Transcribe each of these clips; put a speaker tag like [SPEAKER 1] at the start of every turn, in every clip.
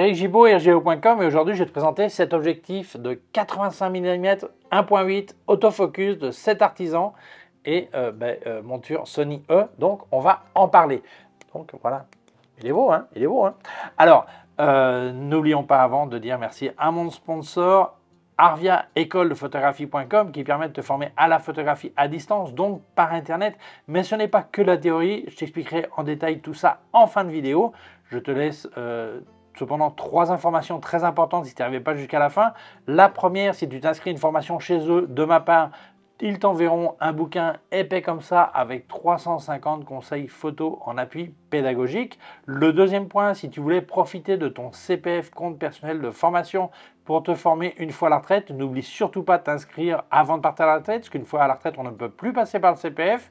[SPEAKER 1] Eric Gibaud, rgo.com, et aujourd'hui je vais te présenter cet objectif de 85 mm 1.8 autofocus de 7 artisans et monture Sony E, donc on va en parler. Donc voilà, il est beau, hein, il est beau, hein. Alors, n'oublions pas avant de dire merci à mon sponsor, Arvia école de photographie.com, qui permet de te former à la photographie à distance, donc par internet. Mais ce n'est pas que la théorie, je t'expliquerai en détail tout ça en fin de vidéo. Je te laisse cependant 3 informations très importantes si tu n'arrives pas jusqu'à la fin. La première, si tu t'inscris à une formation chez eux, de ma part, ils t'enverront un bouquin épais comme ça avec 350 conseils photos en appui pédagogique. Le deuxième point, si tu voulais profiter de ton CPF, compte personnel de formation, pour te former une fois à la retraite, n'oublie surtout pas de t'inscrire avant de partir à la retraite, parce qu'une fois à la retraite, on ne peut plus passer par le CPF.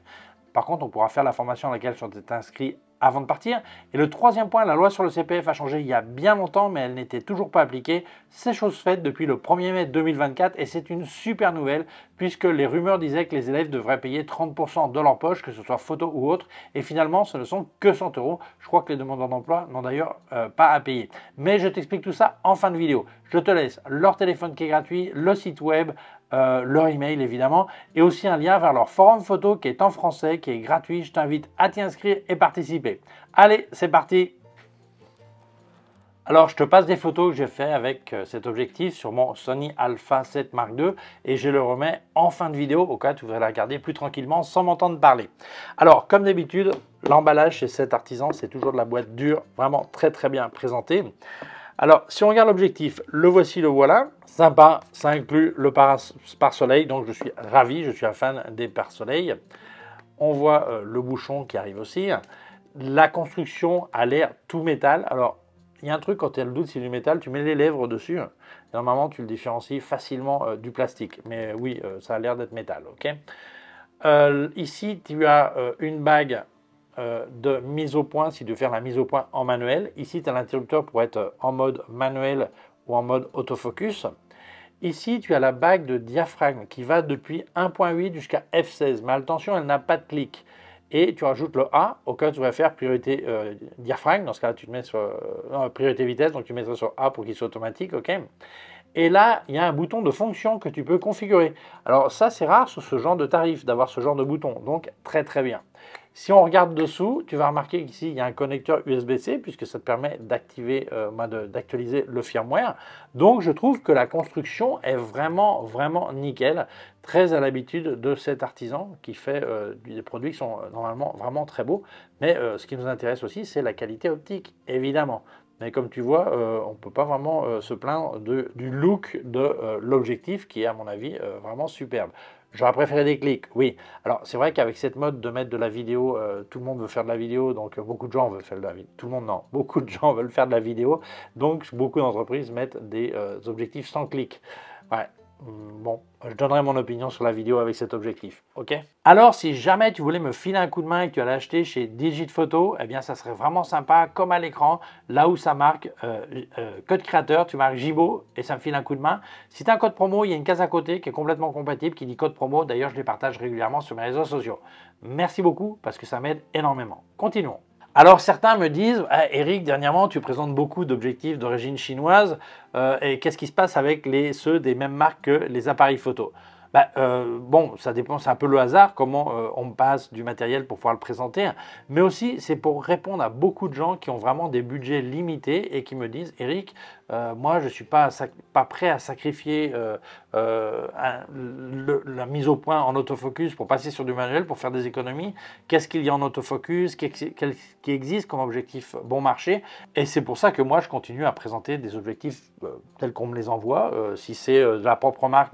[SPEAKER 1] Par contre, on pourra faire la formation à laquelle tu es inscrit avant de partir. Et le troisième point, la loi sur le CPF a changé il y a bien longtemps, mais elle n'était toujours pas appliquée. C'est chose faite depuis le 1er mai 2024 et c'est une super nouvelle puisque les rumeurs disaient que les élèves devraient payer 30% de leur poche, que ce soit photo ou autre. Et finalement, ce ne sont que 100 €. Je crois que les demandeurs d'emploi n'ont d'ailleurs pas à payer. Mais je t'explique tout ça en fin de vidéo. Je te laisse leur téléphone qui est gratuit, le site web, leur email évidemment, et aussi un lien vers leur forum photo qui est en français, qui est gratuit. Je t'invite à t'y inscrire et participer. Allez, c'est parti. Alors, je te passe des photos que j'ai fait avec cet objectif sur mon Sony Alpha 7 Mark II et je le remets en fin de vidéo au cas où tu voudrais la regarder plus tranquillement sans m'entendre parler. Alors, comme d'habitude, l'emballage chez cet artisan, c'est toujours de la boîte dure, vraiment très bien présentée. Alors, si on regarde l'objectif, le voici, le voilà, sympa, ça inclut le pare-soleil, donc je suis ravi, je suis un fan des pare-soleil. On voit le bouchon qui arrive aussi. La construction a l'air tout métal. Alors, il y a un truc, quand tu as le doute si c'est du métal, tu mets les lèvres dessus. Et normalement, tu le différencies facilement du plastique. Mais oui, ça a l'air d'être métal, ok. Ici, tu as une bague de mise au point si tu veux faire la mise au point en manuel. Ici, tu as l'interrupteur pour être en mode manuel ou en mode autofocus. Ici, tu as la bague de diaphragme qui va depuis 1.8 jusqu'à F16. Mais attention, elle n'a pas de clic. Et tu rajoutes le A au cas où tu vas faire priorité diaphragme. Dans ce cas-là, tu te mets sur priorité vitesse, donc tu mettras sur A pour qu'il soit automatique, ok. Et là, il y a un bouton de fonction que tu peux configurer. Alors ça, c'est rare sur ce genre de tarif d'avoir ce genre de bouton, donc très bien. Si on regarde dessous, tu vas remarquer qu'ici, il y a un connecteur USB-C puisque ça te permet d'activer, d'actualiser le firmware. Donc, je trouve que la construction est vraiment nickel. Très à l'habitude de cet artisan qui fait des produits qui sont normalement vraiment très beaux. Mais ce qui nous intéresse aussi, c'est la qualité optique, évidemment. Mais comme tu vois, on ne peut pas vraiment se plaindre du look de l'objectif qui est, à mon avis, vraiment superbe. J'aurais préféré des clics, oui. Alors, c'est vrai qu'avec cette mode de mettre de la vidéo, tout le monde veut faire de la vidéo, donc beaucoup de gens veulent faire de la vidéo. Tout le monde, non. Beaucoup de gens veulent faire de la vidéo, donc beaucoup d'entreprises mettent des objectifs sans clic. Ouais. Bon, je donnerai mon opinion sur la vidéo avec cet objectif, ok? Alors, si jamais tu voulais me filer un coup de main et que tu allais acheter chez Digiphoto, eh bien, ça serait vraiment sympa, comme à l'écran, là où ça marque code créateur, tu marques Gibaud et ça me file un coup de main. Si tu as un code promo, il y a une case à côté qui est complètement compatible, qui dit code promo. D'ailleurs, je les partage régulièrement sur mes réseaux sociaux. Merci beaucoup parce que ça m'aide énormément. Continuons. Alors certains me disent ah, « Eric, dernièrement tu présentes beaucoup d'objectifs d'origine chinoise et qu'est-ce qui se passe avec ceux des mêmes marques que les appareils photo ?» Bon, ça dépend, c'est un peu le hasard, comment on passe du matériel pour pouvoir le présenter, mais aussi c'est pour répondre à beaucoup de gens qui ont vraiment des budgets limités et qui me disent « Eric, moi je ne suis pas prêt à sacrifier la mise au point en autofocus pour passer sur du manuel, pour faire des économies. Qu'est-ce qu'il y a en autofocus, qui existe comme objectif bon marché ?» Et c'est pour ça que moi je continue à présenter des objectifs tels qu'on me les envoie. Si c'est de la propre marque,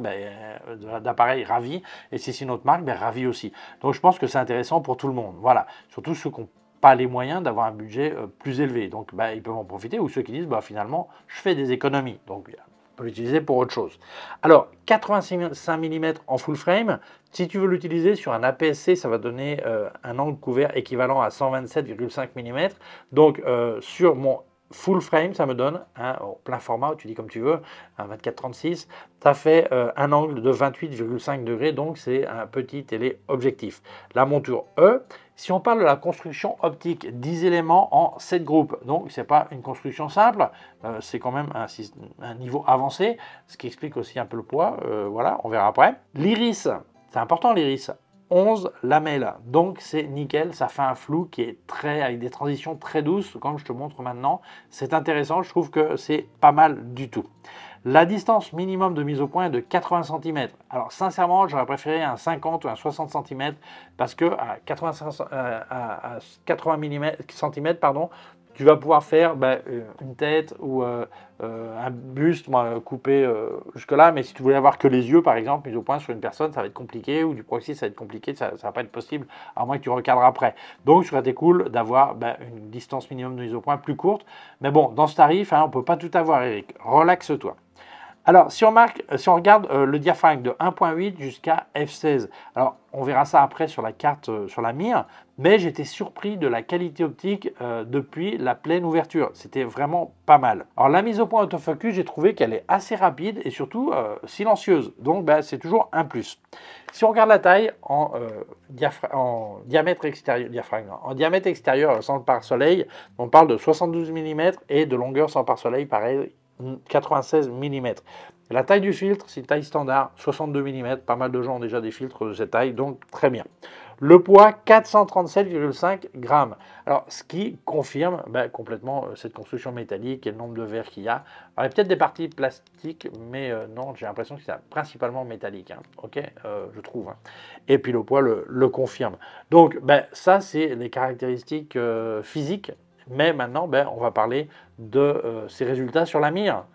[SPEAKER 1] d'appareil, ravi. Et si c'est une autre marque, ravi aussi. Donc je pense que c'est intéressant pour tout le monde. Voilà, surtout ceux qui n'ont pas les moyens d'avoir un budget plus élevé. Donc ils peuvent en profiter, ou ceux qui disent finalement je fais des économies. Donc on peut l'utiliser pour autre chose. Alors 85 mm en full frame. Si tu veux l'utiliser sur un APS-C, ça va donner un angle couvert équivalent à 127,5 mm. Donc sur mon full frame, ça me donne, hein, au plein format, tu dis comme tu veux, un 24-36, ça fait un angle de 28,5 degrés, donc c'est un petit téléobjectif. La monture E, si on parle de la construction optique, 10 éléments en 7 groupes, donc c'est pas une construction simple, c'est quand même un niveau avancé, ce qui explique aussi un peu le poids, voilà, on verra après. L'iris, c'est important l'iris, 11 lamelles, donc c'est nickel, ça fait un flou qui est avec des transitions très douces, comme je te montre maintenant. C'est intéressant, je trouve que c'est pas mal du tout. La distance minimum de mise au point est de 80 cm. Alors sincèrement, j'aurais préféré un 50 ou un 60 cm parce que à 80 cm, pardon, tu vas pouvoir faire une tête ou un buste coupé jusque-là, mais si tu voulais avoir que les yeux, par exemple, mis au point sur une personne, ça va être compliqué, ou du proxy, ça va être compliqué, ça ne va pas être possible, à moins que tu recadres après. Donc, ça aurait été cool d'avoir une distance minimum de mise au point plus courte. Mais bon, dans ce tarif, hein, on ne peut pas tout avoir, Eric. Relaxe-toi. Alors, si on regarde le diaphragme de 1.8 jusqu'à f16, alors on verra ça après sur la carte, sur la mire, mais j'étais surpris de la qualité optique depuis la pleine ouverture. C'était vraiment pas mal. Alors, la mise au point autofocus, j'ai trouvé qu'elle est assez rapide et surtout silencieuse. Donc, c'est toujours un plus. Si on regarde la taille en diamètre extérieur sans le pare-soleil, on parle de 72 mm et de longueur sans pare-soleil, pareil, 96 mm. La taille du filtre, c'est une taille standard, 62 mm. Pas mal de gens ont déjà des filtres de cette taille, donc très bien. Le poids, 437,5 grammes. Alors, ce qui confirme complètement cette construction métallique et le nombre de verres qu'il y a. Alors, il y a peut-être des parties plastiques, mais non, j'ai l'impression que c'est principalement métallique. Hein. Ok, je trouve. Hein. Et puis le poids le confirme. Donc, ça, c'est les caractéristiques physiques. Mais maintenant, on va parler de ces résultats sur la mire.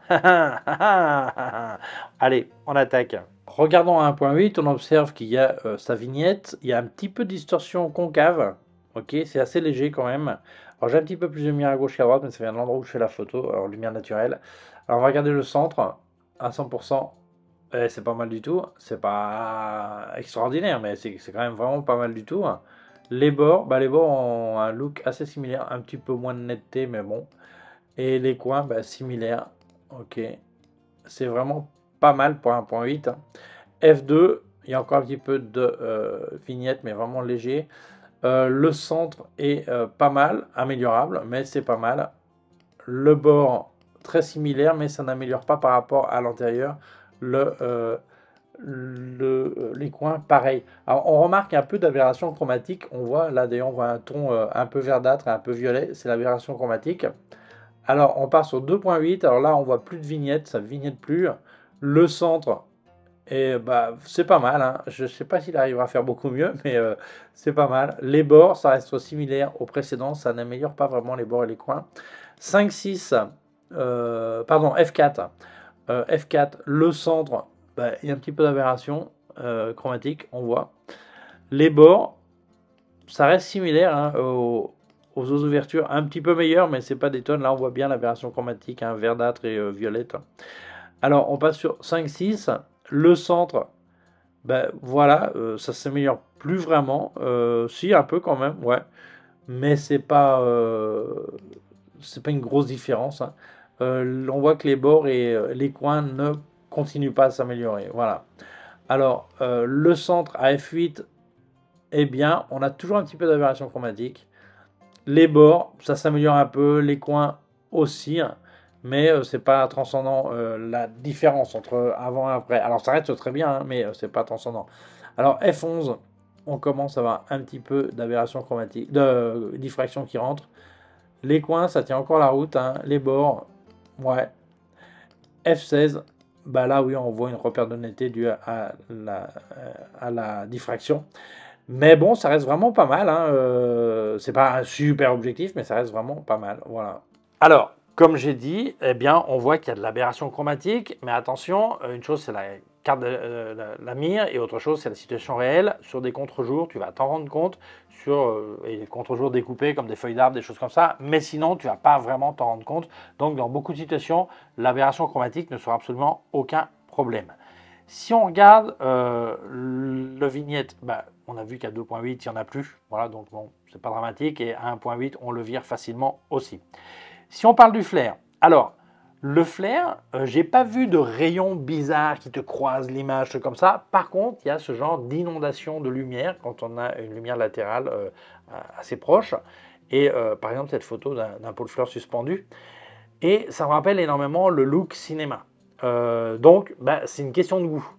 [SPEAKER 1] Allez, on attaque. Regardons à 1.8, on observe qu'il y a sa vignette. Il y a un petit peu de distorsion concave. Ok, c'est assez léger quand même. Alors j'ai un petit peu plus de lumière à gauche qu'à droite, mais ça vient de l'endroit où je fais la photo. Alors lumière naturelle. Alors on va regarder le centre à 100%. C'est pas mal du tout. C'est pas extraordinaire, mais c'est quand même vraiment pas mal du tout. Les bords, les bords ont un look assez similaire, un petit peu moins de netteté, mais bon. Et les coins, similaires. Ok. C'est vraiment pas mal pour 1.8. F2, il y a encore un petit peu de vignette, mais vraiment léger. Le centre est pas mal, améliorable, mais c'est pas mal. Le bord, très similaire, mais ça n'améliore pas par rapport à l'antérieur. Les coins, pareil. Alors, on remarque un peu d'aberration chromatique. On voit, là d'ailleurs, on voit un ton un peu verdâtre et un peu violet. C'est l'aberration chromatique. Alors, on part sur 2.8. Alors là, on voit plus de vignettes, ça ne vignette plus. Le centre, et c'est pas mal. Hein. Je ne sais pas s'il arrivera à faire beaucoup mieux, mais c'est pas mal. Les bords, ça reste similaire au précédent. Ça n'améliore pas vraiment les bords et les coins. 5.6, pardon, F4. F4, le centre, il y a un petit peu d'aberration chromatique, on voit. Les bords, ça reste similaire hein, aux ouvertures, un petit peu meilleur, mais c'est pas des tonnes. Là, on voit bien l'aberration chromatique, hein, verdâtre et violette. Alors, on passe sur 5.6. Le centre, voilà, ça s'améliore plus vraiment. Si, un peu quand même, ouais. Mais c'est pas une grosse différence. Hein. On voit que les bords et les coins ne continuent pas à s'améliorer. Voilà. Alors, le centre à F8 est bien. On a toujours un petit peu d'aberration chromatique. Les bords, ça s'améliore un peu. Les coins aussi. Hein. Mais c'est pas transcendant la différence entre avant et après. Alors, ça reste très bien, hein, mais c'est pas transcendant. Alors, F11, on commence à avoir un petit peu d'aberration chromatique, de diffraction qui rentre. Les coins, ça tient encore la route. Hein. Les bords, ouais. F16, là oui, on voit une repère de netteté due à la diffraction. Mais bon, ça reste vraiment pas mal. Hein. C'est pas un super objectif, mais ça reste vraiment pas mal. Voilà. Alors, comme j'ai dit, eh bien, on voit qu'il y a de l'aberration chromatique. Mais attention, une chose, c'est la carte de la mire, et autre chose, c'est la situation réelle. Sur des contre-jours, tu vas t'en rendre compte, et des contre-jours découpés comme des feuilles d'arbre, des choses comme ça, mais sinon, tu ne vas pas vraiment t'en rendre compte. Donc, dans beaucoup de situations, l'aberration chromatique ne sera absolument aucun problème. Si on regarde le vignette, on a vu qu'à 2.8, il n'y en a plus. Voilà, donc bon, c'est pas dramatique. Et à 1.8, on le vire facilement aussi. Si on parle du flair, alors le flair, j'ai pas vu de rayons bizarres qui te croisent l'image comme ça. Par contre, il y a ce genre d'inondation de lumière quand on a une lumière latérale assez proche. Et par exemple, cette photo d'un pot de fleurs suspendu. Et ça me rappelle énormément le look cinéma. Donc, c'est une question de goût.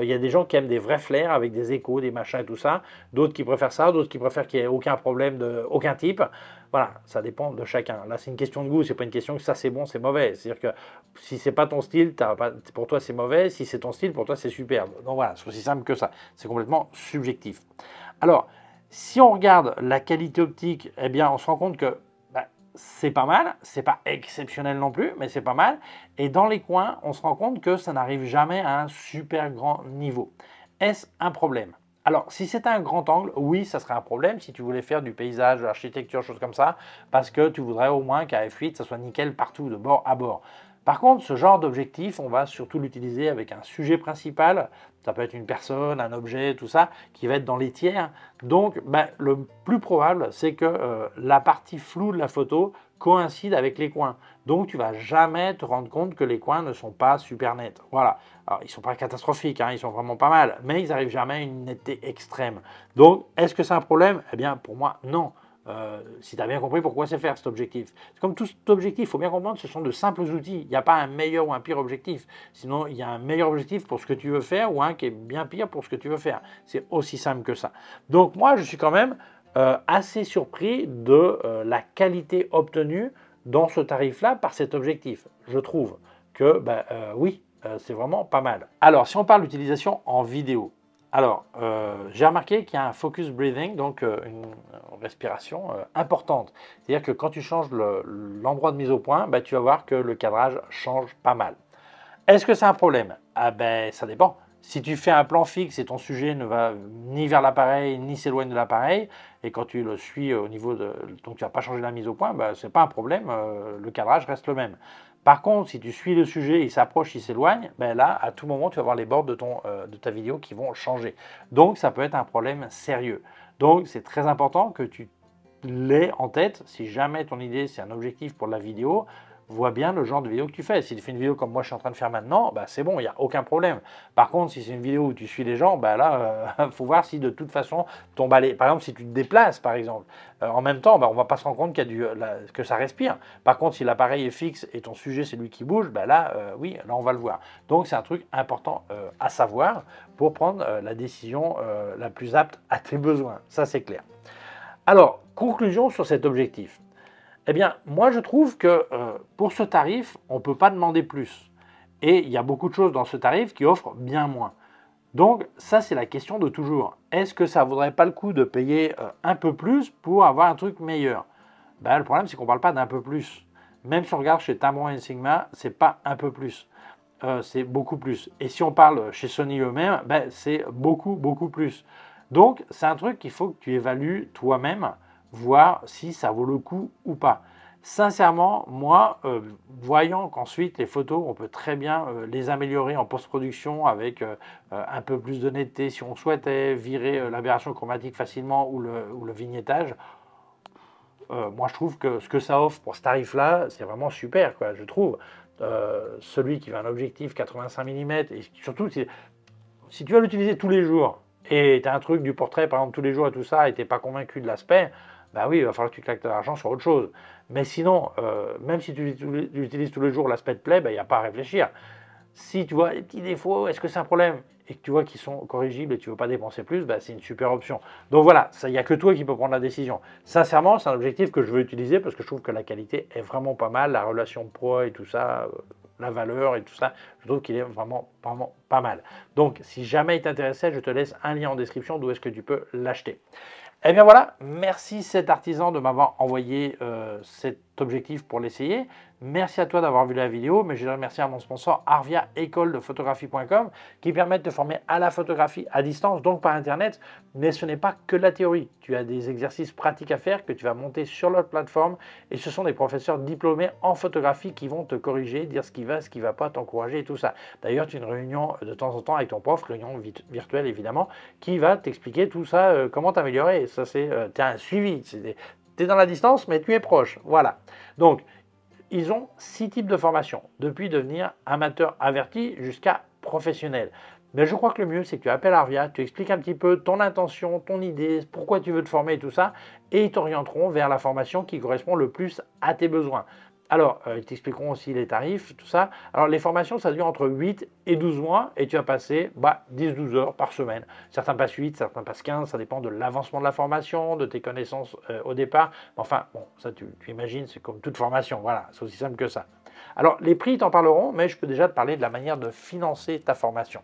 [SPEAKER 1] Il y a des gens qui aiment des vrais flares avec des échos, des machins et tout ça. D'autres qui préfèrent ça, d'autres qui préfèrent qu'il n'y ait aucun problème de aucun type. Voilà, ça dépend de chacun. Là, c'est une question de goût, c'est pas une question que ça c'est bon, c'est mauvais. C'est-à-dire que si c'est pas ton style, pour toi c'est mauvais. Si c'est ton style, pour toi c'est superbe. Donc voilà, c'est aussi simple que ça. C'est complètement subjectif. Alors, si on regarde la qualité optique, eh bien, on se rend compte que c'est pas mal, c'est pas exceptionnel non plus, mais c'est pas mal. Et dans les coins, on se rend compte que ça n'arrive jamais à un super grand niveau. Est-ce un problème? Alors, si c'était un grand angle, oui, ça serait un problème si tu voulais faire du paysage, de l'architecture, choses comme ça, parce que tu voudrais au moins qu'à f8, ça soit nickel partout, de bord à bord. Par contre, ce genre d'objectif, on va surtout l'utiliser avec un sujet principal. Ça peut être une personne, un objet, tout ça, qui va être dans les tiers. Donc, le plus probable, c'est que la partie floue de la photo coïncide avec les coins. Donc, tu ne vas jamais te rendre compte que les coins ne sont pas super nets. Voilà. Alors, ils ne sont pas catastrophiques, hein, ils sont vraiment pas mal, mais ils n'arrivent jamais à une netteté extrême. Donc, est-ce que c'est un problème? Eh bien, pour moi, non. Si tu as bien compris pourquoi c'est faire cet objectif. Comme tout objectif, il faut bien comprendre que ce sont de simples outils. Il n'y a pas un meilleur ou un pire objectif. Sinon, il y a un meilleur objectif pour ce que tu veux faire ou un qui est bien pire pour ce que tu veux faire. C'est aussi simple que ça. Donc moi, je suis quand même assez surpris de la qualité obtenue dans ce tarif-là par cet objectif. Je trouve que oui, c'est vraiment pas mal. Alors, si on parle d'utilisation en vidéo, alors, j'ai remarqué qu'il y a un focus breathing, donc une respiration importante. C'est-à-dire que quand tu changes l'endroit de mise au point, tu vas voir que le cadrage change pas mal. Est-ce que c'est un problème? Ah ça dépend. Si tu fais un plan fixe et ton sujet ne va ni vers l'appareil, ni s'éloigne de l'appareil, et quand tu le suis au niveau de... Donc tu ne vas pas changer la mise au point, ce n'est pas un problème, le cadrage reste le même. Par contre, si tu suis le sujet, il s'approche, il s'éloigne, là, à tout moment, tu vas voir les bords de ta vidéo qui vont changer. Donc, ça peut être un problème sérieux. Donc, c'est très important que tu l'aies en tête. Si jamais ton idée, c'est un objectif pour la vidéo, vois bien le genre de vidéo que tu fais. Si tu fais une vidéo comme moi je suis en train de faire maintenant, c'est bon, il n'y a aucun problème. Par contre, si c'est une vidéo où tu suis les gens, là, il faut voir si de toute façon ton balai, par exemple, si tu te déplaces, par exemple, en même temps, on ne va pas se rendre compte que ça respire. Par contre, si l'appareil est fixe et ton sujet c'est lui qui bouge, là, oui, là on va le voir. Donc c'est un truc important à savoir pour prendre la décision la plus apte à tes besoins. Ça, c'est clair. Alors, conclusion sur cet objectif. Eh bien, moi, je trouve que pour ce tarif, on ne peut pas demander plus. Et il y a beaucoup de choses dans ce tarif qui offrent bien moins. Donc, ça, c'est la question de toujours. Est-ce que ça ne vaudrait pas le coup de payer un peu plus pour avoir un truc meilleur? Le problème, c'est qu'on ne parle pas d'un peu plus. Même si on regarde chez Tamron et Sigma, ce n'est pas un peu plus. C'est beaucoup plus. Et si on parle chez Sony eux-mêmes, c'est beaucoup, beaucoup plus. Donc, c'est un truc qu'il faut que tu évalues toi-même, voir si ça vaut le coup ou pas. Sincèrement, moi, voyant qu'ensuite les photos, on peut très bien les améliorer en post-production avec un peu plus de netteté si on souhaitait, virer l'aberration chromatique facilement ou le vignettage, moi je trouve que ce que ça offre pour ce tarif-là, c'est vraiment super, quoi, je trouve. Celui qui veut un objectif 85 mm, et surtout si tu vas l'utiliser tous les jours, et tu as un truc du portrait par exemple tous les jours et tout ça, et tu n'es pas convaincu de l'aspect, oui, il va falloir que tu claques de l'argent sur autre chose. Mais sinon, même si tu l'utilises tous les jours, l'aspect te plaît, il n'y a pas à réfléchir. Si tu vois les petits défauts, est-ce que c'est un problème? Et que tu vois qu'ils sont corrigibles et tu ne veux pas dépenser plus, c'est une super option. Donc voilà, il n'y a que toi qui peux prendre la décision. Sincèrement, c'est un objectif que je veux utiliser parce que je trouve que la qualité est vraiment pas mal, la relation poids et tout ça, la valeur et tout ça, je trouve qu'il est vraiment, vraiment pas mal. Donc si jamais il t'intéressait, je te laisse un lien en description d'où est-ce que tu peux l'acheter. Eh bien voilà, merci cet artisan de m'avoir envoyé cet objectif pour l'essayer. Merci à toi d'avoir vu la vidéo, mais je voudrais remercier à mon sponsor Arvia école de photographie.com qui permet de te former à la photographie à distance, donc par internet. Mais ce n'est pas que la théorie. Tu as des exercices pratiques à faire que tu vas monter sur leur plateforme et ce sont des professeurs diplômés en photographie qui vont te corriger, dire ce qui va pas, t'encourager et tout ça. D'ailleurs, tu as une réunion de temps en temps avec ton prof, réunion virtuelle évidemment, qui va t'expliquer tout ça, comment t'améliorer. Ça, c'est un suivi. Tu es dans la distance, mais tu es proche. Voilà. Donc, ils ont 6 types de formations, depuis devenir amateur averti jusqu'à professionnel. Mais je crois que le mieux, c'est que tu appelles Arvia, tu expliques un petit peu ton intention, ton idée, pourquoi tu veux te former et tout ça, et ils t'orienteront vers la formation qui correspond le plus à tes besoins. Alors, ils t'expliqueront aussi les tarifs, tout ça. Alors, les formations, ça dure entre 8 et 12 mois et tu vas passer 10-12 heures par semaine. Certains passent 8, certains passent 15, ça dépend de l'avancement de la formation, de tes connaissances au départ. Enfin, bon, ça tu imagines, c'est comme toute formation, voilà, c'est aussi simple que ça. Alors, les prix, ils t'en parleront, mais je peux déjà te parler de la manière de financer ta formation.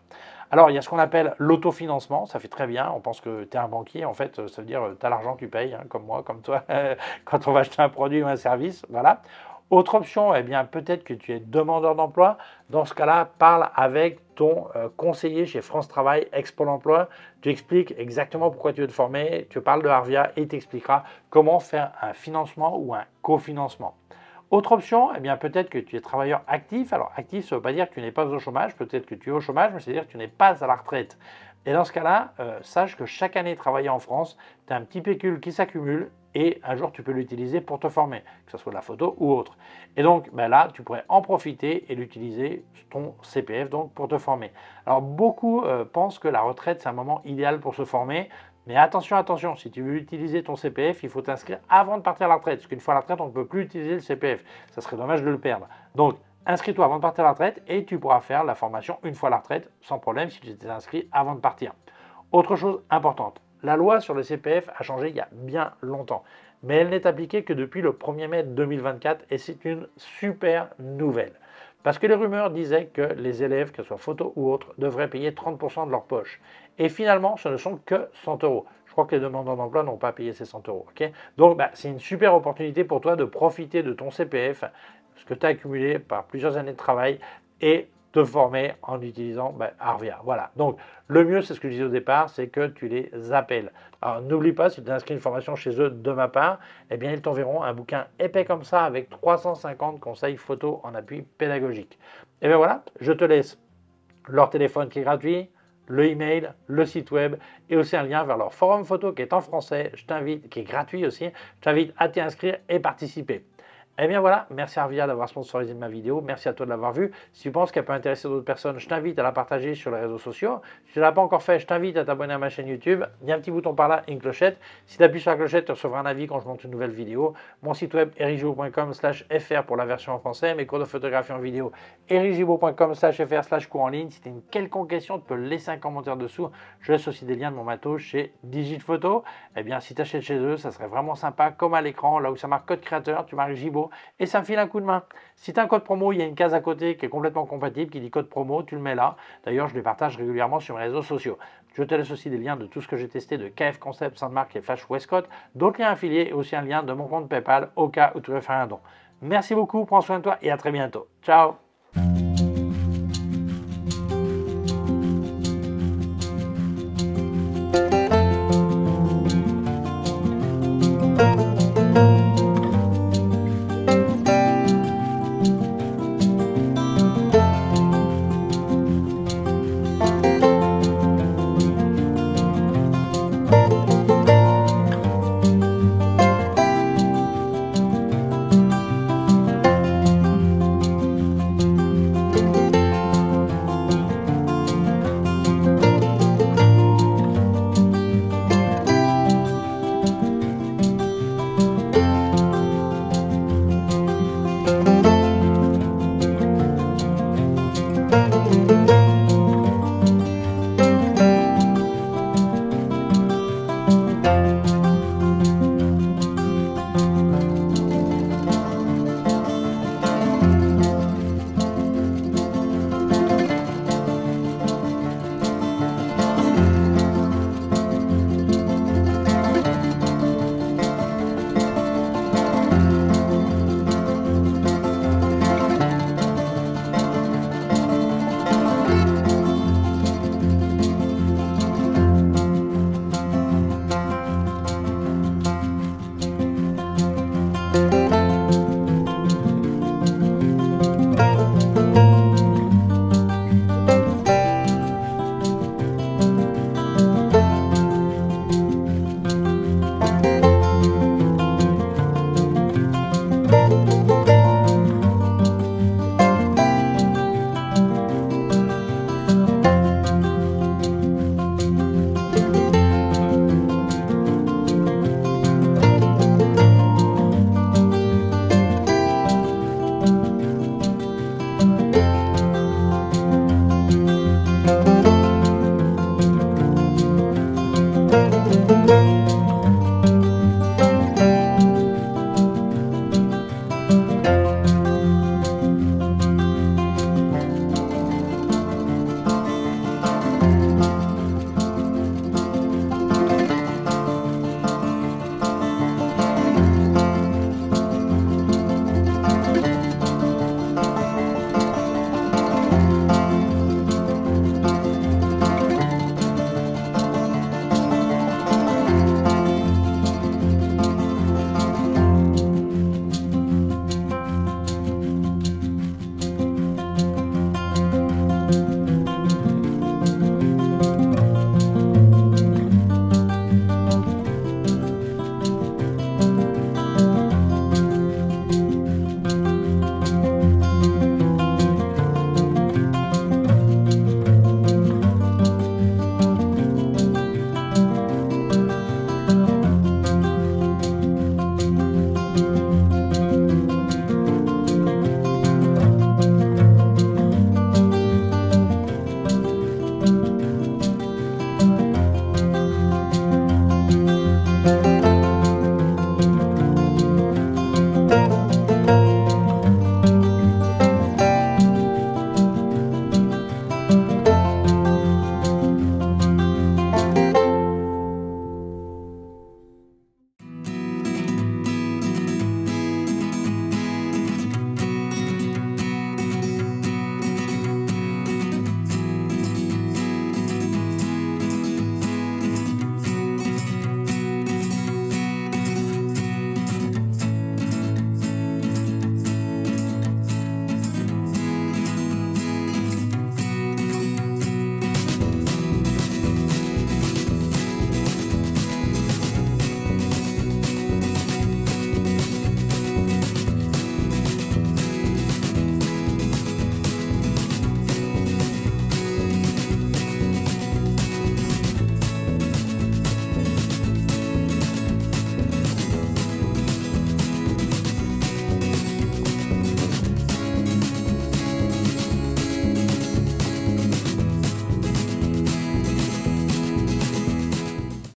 [SPEAKER 1] Alors, il y a ce qu'on appelle l'autofinancement, ça fait très bien, on pense que tu es un banquier, en fait, ça veut dire tu as l'argent, tu payes, hein, comme moi, comme toi, quand on va acheter un produit ou un service, voilà. Autre option, eh bien peut-être que tu es demandeur d'emploi. Dans ce cas-là, parle avec ton conseiller chez France Travail, Expo l'emploi. Tu expliques exactement pourquoi tu veux te former. Tu parles de Arvia et il t'expliquera comment faire un financement ou un cofinancement. Autre option, eh bien peut-être que tu es travailleur actif. Alors actif, ça ne veut pas dire que tu n'es pas au chômage. Peut-être que tu es au chômage, mais c'est-à-dire que tu n'es pas à la retraite. Et dans ce cas-là, sache que chaque année travaillée en France, tu as un petit pécule qui s'accumule et un jour tu peux l'utiliser pour te former, que ce soit de la photo ou autre. Et donc là, tu pourrais en profiter et l'utiliser ton CPF donc pour te former. Alors beaucoup pensent que la retraite c'est un moment idéal pour se former, mais attention, attention, si tu veux utiliser ton CPF, il faut t'inscrire avant de partir à la retraite, parce qu'une fois à la retraite, on ne peut plus utiliser le CPF. Ça serait dommage de le perdre. Donc inscris-toi avant de partir à la retraite et tu pourras faire la formation une fois à la retraite sans problème si tu t'es inscrit avant de partir. Autre chose importante, la loi sur le CPF a changé il y a bien longtemps, mais elle n'est appliquée que depuis le 1er mai 2024 et c'est une super nouvelle. Parce que les rumeurs disaient que les élèves, que ce soit photo ou autre, devraient payer 30% de leur poche. Et finalement, ce ne sont que 100 euros. Je crois que les demandeurs d'emploi n'ont pas payé ces 100 euros. Okay, donc, c'est une super opportunité pour toi de profiter de ton CPF, ce que tu as accumulé par plusieurs années de travail, et te former en utilisant Arvia. Voilà. Donc, le mieux, c'est ce que je disais au départ, c'est que tu les appelles. Alors, n'oublie pas, si tu as inscrit une formation chez eux de ma part, eh bien, ils t'enverront un bouquin épais comme ça avec 350 conseils photos en appui pédagogique. Et bien voilà, je te laisse leur téléphone qui est gratuit, le email, le site web et aussi un lien vers leur forum photo qui est en français, je t'invite, qui est gratuit aussi, je t'invite à t'y inscrire et participer. Et bien voilà, merci Arvia d'avoir sponsorisé ma vidéo, merci à toi de l'avoir vue. Si tu penses qu'elle peut intéresser d'autres personnes, je t'invite à la partager sur les réseaux sociaux. Si tu ne l'as pas encore fait, je t'invite à t'abonner à ma chaîne YouTube. Il y a un petit bouton par là et une clochette. Si tu appuies sur la clochette, tu recevras un avis quand je monte une nouvelle vidéo. Mon site web erigibo.com/fr pour la version en français, mes cours de photographie en vidéo erigibo.com/fr/cours en ligne. Si tu as une quelconque question, tu peux laisser un commentaire dessous. Je laisse aussi des liens de mon matos chez Digiphoto. Eh bien, si tu achètes chez eux, ça serait vraiment sympa, comme à l'écran, là où ça marque code créateur, tu marques Gibo et ça me file un coup de main. Si tu as un code promo, il y a une case à côté qui est complètement compatible, qui dit code promo, tu le mets là. D'ailleurs, je les partage régulièrement sur mes réseaux sociaux. Je te laisse aussi des liens de tout ce que j'ai testé de KF Concept, Sandmark et Flash Westcott, d'autres liens affiliés et aussi un lien de mon compte PayPal au cas où tu veux faire un don. Merci beaucoup, prends soin de toi et à très bientôt. Ciao!